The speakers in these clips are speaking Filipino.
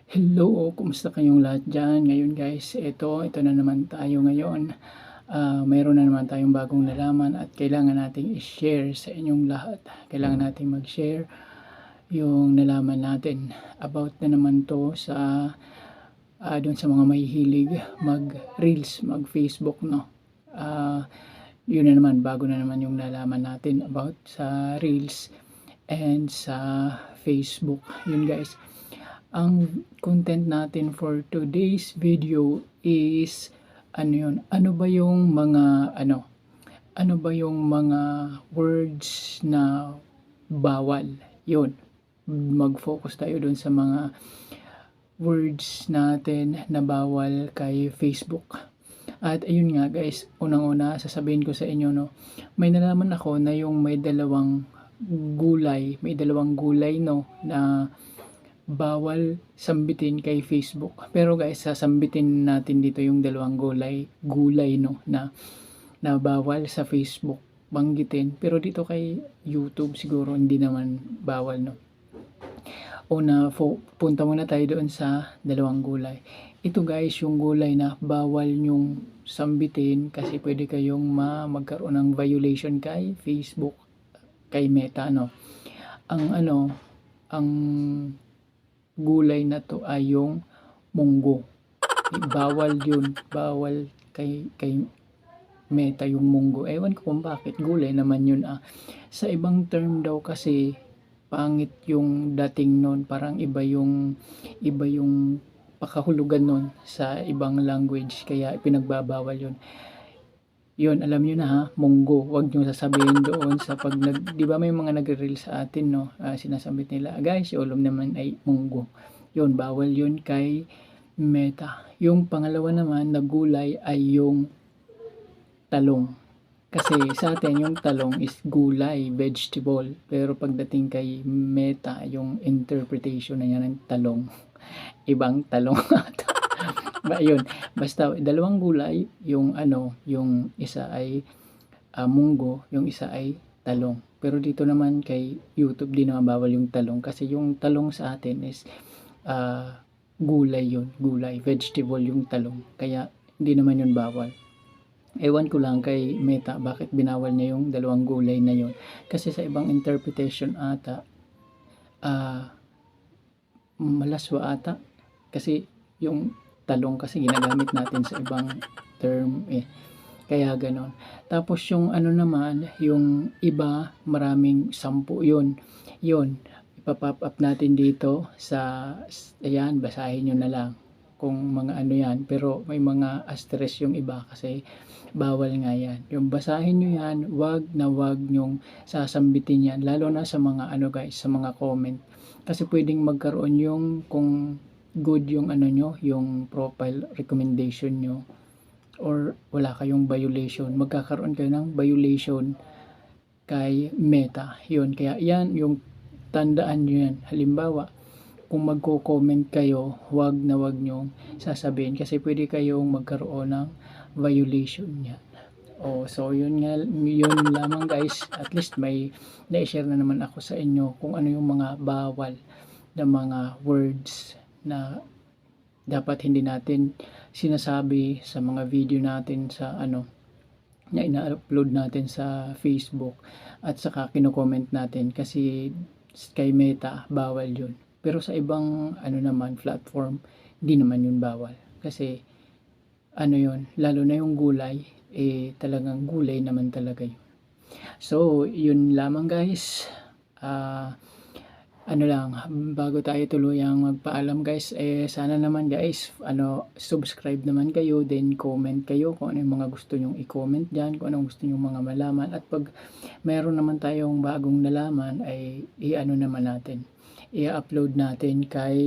Hello, kumusta kayong lahat diyan? Ngayon guys, ito na naman tayo ngayon. Mayroon na naman tayong bagong nalaman at kailangan nating i-share sa inyong lahat. Kailangan nating mag-share yung nalaman natin. About na naman to sa doon sa mga mahihilig mag-reels, mag-Facebook, no? Yun na naman, bago na naman yung nalaman natin about sa reels and sa Facebook. Yun guys. Ang content natin for today's video is ano ba yung mga ano ba yung mga words na bawal? Yun. Mag-focus tayo dun sa mga words natin na bawal kay Facebook. At ayun nga guys, unang-una sasabihin ko sa inyo, no, may nalaman ako na yung may dalawang gulay no na bawal sambitin kay Facebook. Pero guys, sasambitin natin dito yung dalawang gulay no na bawal sa Facebook banggitin. Pero dito kay YouTube siguro hindi naman bawal, no. Una, punta muna tayo doon sa dalawang gulay. Ito guys, yung gulay na bawal nyong sambitin kasi pwede kayong magkaroon ng violation kay Facebook, kay Meta, no. Ang gulay na to ay yung munggo. Bawal yun, bawal kay Meta yung munggo. Ewan ko kung bakit, gulay naman yun. Sa ibang term daw kasi pangit yung dating nun, parang iba yung pakahulugan nun sa ibang language, kaya ipinagbabawal yun. Yun, alam nyo na ha, munggo. Huwag nyo sasabihin doon sa di ba may mga nagre-reel sa atin, no? Sinasabit nila, guys, yung ulam naman ay munggo. Yun, bawal yun kay Meta. Yung pangalawa naman na gulay ay yung talong. Kasi sa atin, yung talong is gulay, vegetable. Pero pagdating kay Meta, yung interpretation na yan ng talong, ibang talong. Yun, basta dalawang gulay, yung yung isa ay munggo, yung isa ay talong. Pero dito naman kay YouTube di naman bawal yung talong kasi yung talong sa atin is gulay yun, gulay, vegetable yung talong. Kaya hindi naman yun bawal. Ewan ko lang kay Meta bakit binawal niya yung dalawang gulay na yun. Kasi sa ibang interpretation ata, malaswa ata. Kasi yung talong kasi ginagamit natin sa ibang term Kaya ganon. Tapos yung naman, yung iba, maraming 10 yun. Yun, ipapop up natin dito sa, ayan, basahin nyo na lang kung mga yan. Pero may mga asterisk yung iba kasi bawal nga yan. Yung basahin nyo yan, wag nyong sasambitin yan. Lalo na sa mga guys, sa mga comment. Kasi pwedeng magkaroon yung kung good yung nyo, yung profile recommendation nyo, or wala kayong violation, magkakaroon kayo ng violation kay Meta. Yun, kaya yan yung tandaan nyo yan. Halimbawa, kung magko-comment kayo, wag nyo sasabihin kasi pwede kayong magkaroon ng violation niyan. So yun lamang guys, at least may na-share na naman ako sa inyo kung ano yung mga bawal na mga words na dapat hindi natin sinasabi sa mga video natin sa na ina-upload natin sa Facebook at saka kino-comment natin kasi kay Meta bawal yun. Pero sa ibang naman platform, hindi naman yun bawal. Kasi yun, lalo na yung gulay, talagang gulay naman talaga yun. So, yun lamang guys. Lang, bago tayo tuluyang magpaalam guys, sana naman guys, subscribe naman kayo, then comment kayo kung ano yung mga gusto nyong i-comment dyan, kung anong gusto nyong mga malaman, at pag meron naman tayong bagong nalaman, ay naman natin, i-upload natin kay,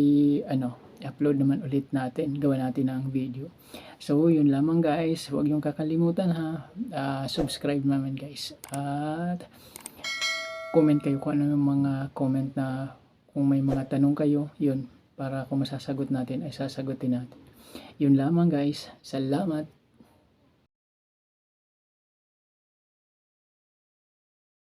i-upload naman ulit natin, gawa natin ng video. So, yun lamang guys, huwag nyong kakalimutan ha, subscribe naman guys, at comment kayo kung ano yung mga comment na, kung may mga tanong kayo, yun, para kung masasagot natin ay sasagutin natin. Yun lamang guys, salamat.